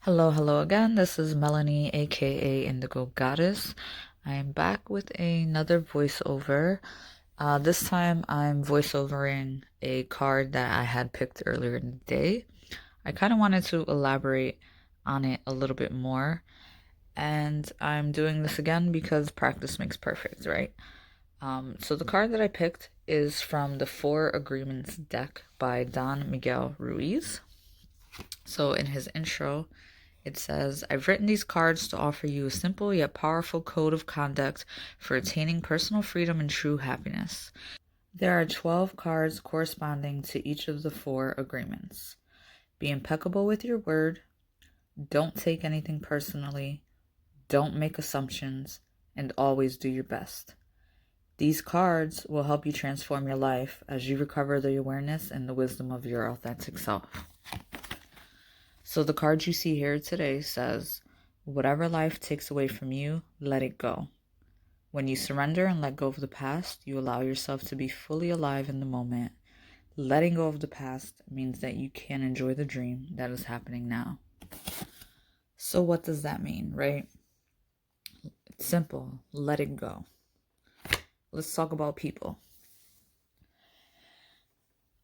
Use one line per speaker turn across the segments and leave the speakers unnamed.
Hello again. This is Melanie, aka Indigo Goddess. I am back with another voiceover. This time I'm voiceovering a card that I had picked earlier in the day. I kind of wanted to elaborate on it a little bit more, and I'm doing this again because practice makes perfect, right? So the card that I picked is from the Four Agreements deck by Don Miguel Ruiz. So in his intro, it says, I've written these cards to offer you a simple yet powerful code of conduct for attaining personal freedom and true happiness. There are 12 cards corresponding to each of the four agreements. Be impeccable with your word, don't take anything personally, don't make assumptions, and always do your best. These cards will help you transform your life as you recover the awareness and the wisdom of your authentic self. So the card you see here today says, whatever life takes away from you, let it go. When you surrender and let go of the past, you allow yourself to be fully alive in the moment. Letting go of the past means that you can enjoy the dream that is happening now. So what does that mean, right? It's simple. Let it go. Let's talk about people.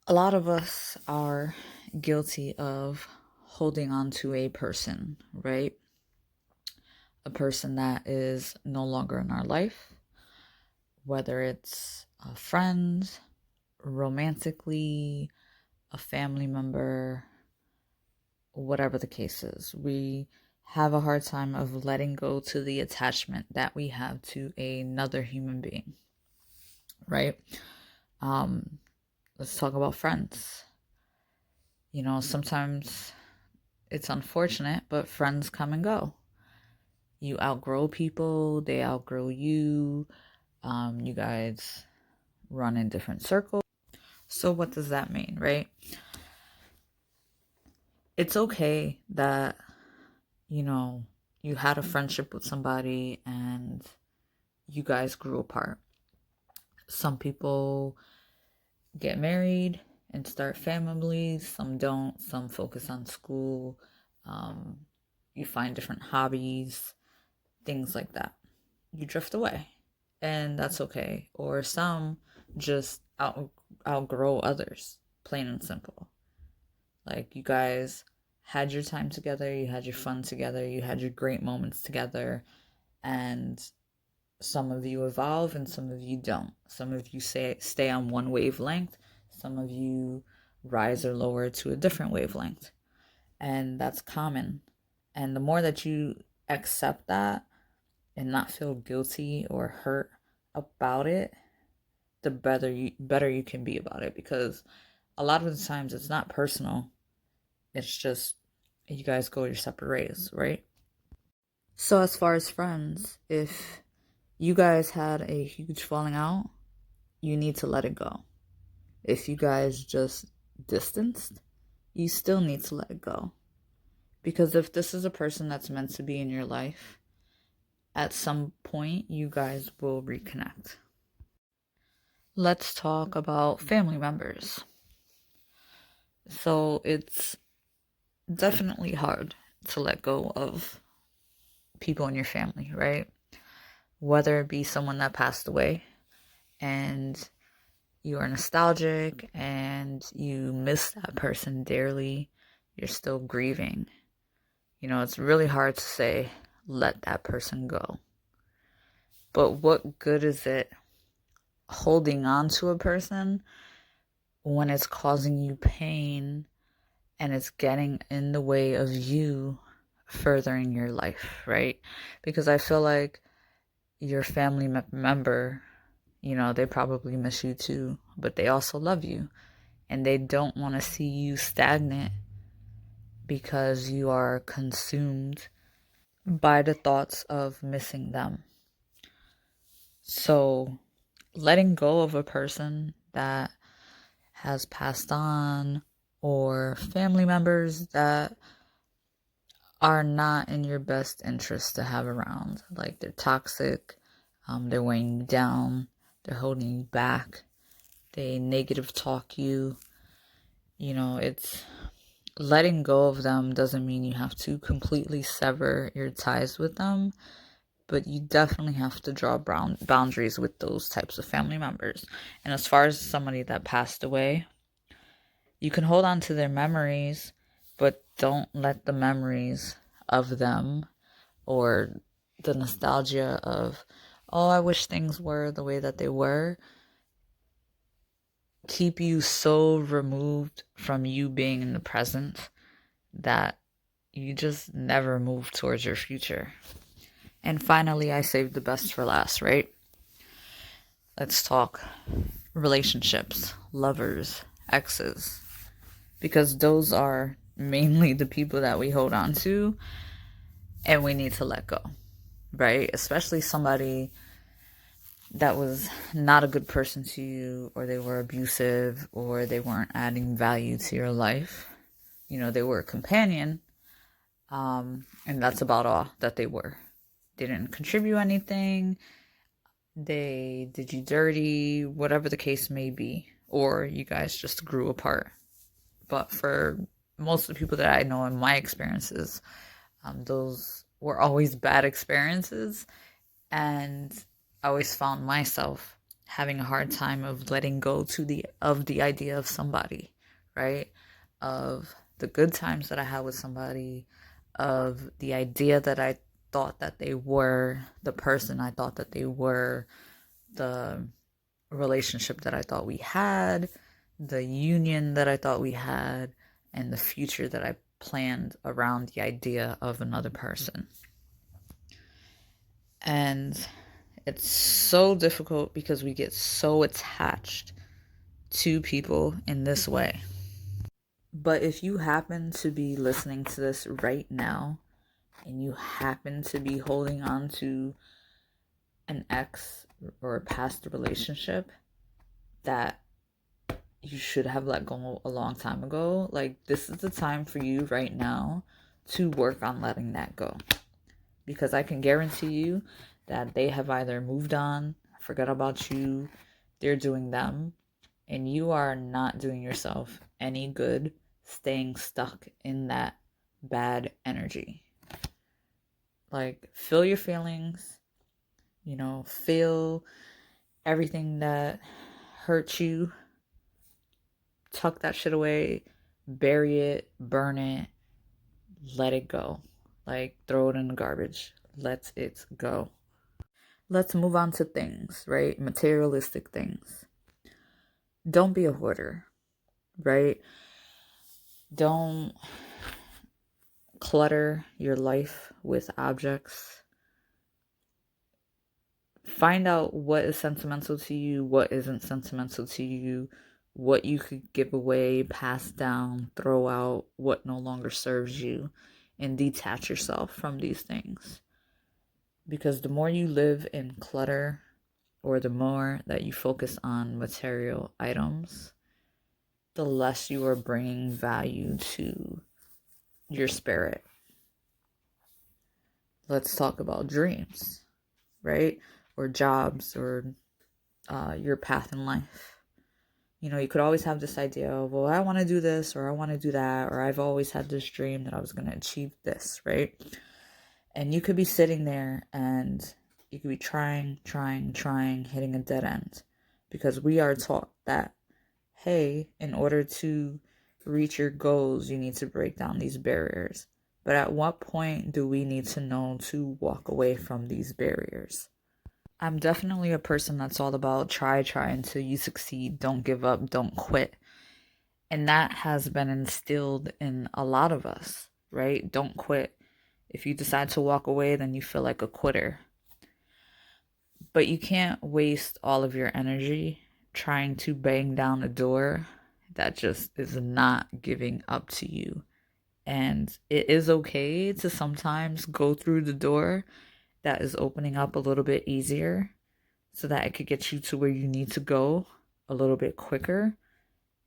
A lot of us are guilty of holding on to a person, right? A person that is no longer in our life, whether it's a friend, romantically, a family member, whatever the case is. We have a hard time of letting go to the attachment that we have to another human being, right? Let's talk about friends. Sometimes it's unfortunate, but friends come and go. You outgrow people, they outgrow you. You guys run in different circles. So what does that mean, right? It's okay that, you had a friendship with somebody and you guys grew apart. Some people get married and start families, some don't, some focus on school. You find different hobbies, things like that. You drift away, and that's okay. Or some just outgrow others, plain and simple. Like, you guys had your time together, you had your fun together, you had your great moments together, and some of you evolve and some of you don't. Some of you stay on one wavelength, some of you rise or lower to a different wavelength. And that's common. And the more that you accept that and not feel guilty or hurt about it, the better you can be about it, because a lot of the times it's not personal. It's just you guys go your separate ways, right? So as far as friends, if you guys had a huge falling out, you need to let it go. If you guys just distanced, you still need to let it go. Because if this is a person that's meant to be in your life, at some point you guys will reconnect. Let's talk about family members. So it's definitely hard to let go of people in your family, right? Whether it be someone that passed away and you are nostalgic and you miss that person dearly, you're still grieving. It's really hard to say, let that person go. But what good is it holding on to a person when it's causing you pain and it's getting in the way of you furthering your life, right? Because I feel like your family member, they probably miss you too, but they also love you. And they don't want to see you stagnant because you are consumed by the thoughts of missing them. So, letting go of a person that has passed on, or family members that are not in your best interest to have around. Like, they're toxic, they're weighing you down, they're holding you back, they negative talk you. It's letting go of them doesn't mean you have to completely sever your ties with them, but you definitely have to draw boundaries with those types of family members. And as far as somebody that passed away, you can hold on to their memories, but don't let the memories of them or the nostalgia of, oh, I wish things were the way that they were, keep you so removed from you being in the present that you just never move towards your future. And finally, I saved the best for last, right? Let's talk relationships, lovers, exes, because those are mainly the people that we hold on to and we need to let go, right? Especially somebody that was not a good person to you, or they were abusive, or they weren't adding value to your life. You know, they were a companion, and that's about all that they were. They didn't contribute anything. They did you dirty, whatever the case may be, or you guys just grew apart. But for most of the people that I know in my experiences, those were always bad experiences, and I always found myself having a hard time of letting go of the idea of somebody, right? Of the good times that I had with somebody, of the idea that I thought that they were, the person I thought that they were, the relationship that I thought we had, the union that I thought we had, and the future that I planned around the idea of another person. And it's so difficult because we get so attached to people in this way. But if you happen to be listening to this right now and you happen to be holding on to an ex or a past relationship that you should have let go a long time ago, like, this is the time for you right now to work on letting that go. Because I can guarantee you that they have either moved on, forgot about you, they're doing them, and you are not doing yourself any good staying stuck in that bad energy. Like, feel your feelings, feel everything that hurt you, tuck that shit away, bury it, burn it, let it go. Like, throw it in the garbage. Let it go. Let's move on to things, right? Materialistic things. Don't be a hoarder, right? Don't clutter your life with objects. Find out what is sentimental to you, what isn't sentimental to you, what you could give away, pass down, throw out, what no longer serves you, and detach yourself from these things. Because the more you live in clutter, or the more that you focus on material items, the less you are bringing value to your spirit. Let's talk about dreams, right? Or jobs, or your path in life. You could always have this idea of, well, I want to do this, or I want to do that, or I've always had this dream that I was going to achieve this, right? And you could be sitting there and you could be trying, hitting a dead end. Because we are taught that, hey, in order to reach your goals, you need to break down these barriers. But at what point do we need to know to walk away from these barriers? I'm definitely a person that's all about try until you succeed. Don't give up, don't quit. And that has been instilled in a lot of us, right? Don't quit. If you decide to walk away, then you feel like a quitter. But you can't waste all of your energy trying to bang down a door that just is not giving up to you. And it is okay to sometimes go through the door that is opening up a little bit easier so that it could get you to where you need to go a little bit quicker,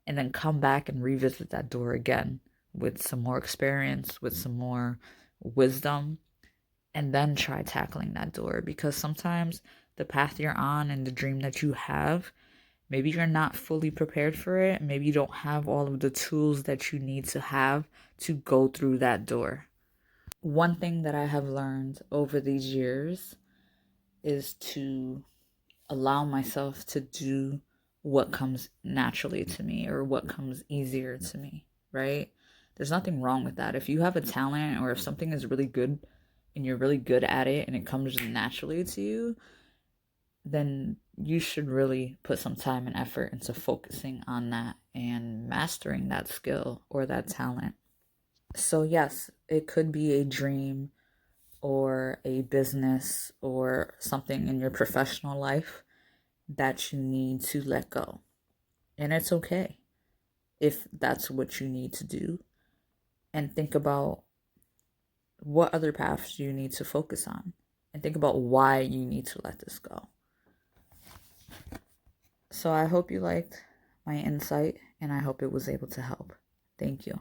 and then come back and revisit that door again with some more experience, with some more wisdom, and then try tackling that door. Because sometimes the path you're on and the dream that you have Maybe you're not fully prepared for it. Maybe you don't have all of the tools that you need to have to go through that door. One thing that I have learned over these years is to allow myself to do what comes naturally to me or what comes easier to me, right? There's nothing wrong with that. If you have a talent or if something is really good and you're really good at it and it comes naturally to you, then you should really put some time and effort into focusing on that and mastering that skill or that talent. So, yes, it could be a dream or a business or something in your professional life that you need to let go. And it's okay if that's what you need to do. And think about what other paths you need to focus on. And think about why you need to let this go. So I hope you liked my insight and I hope it was able to help. Thank you.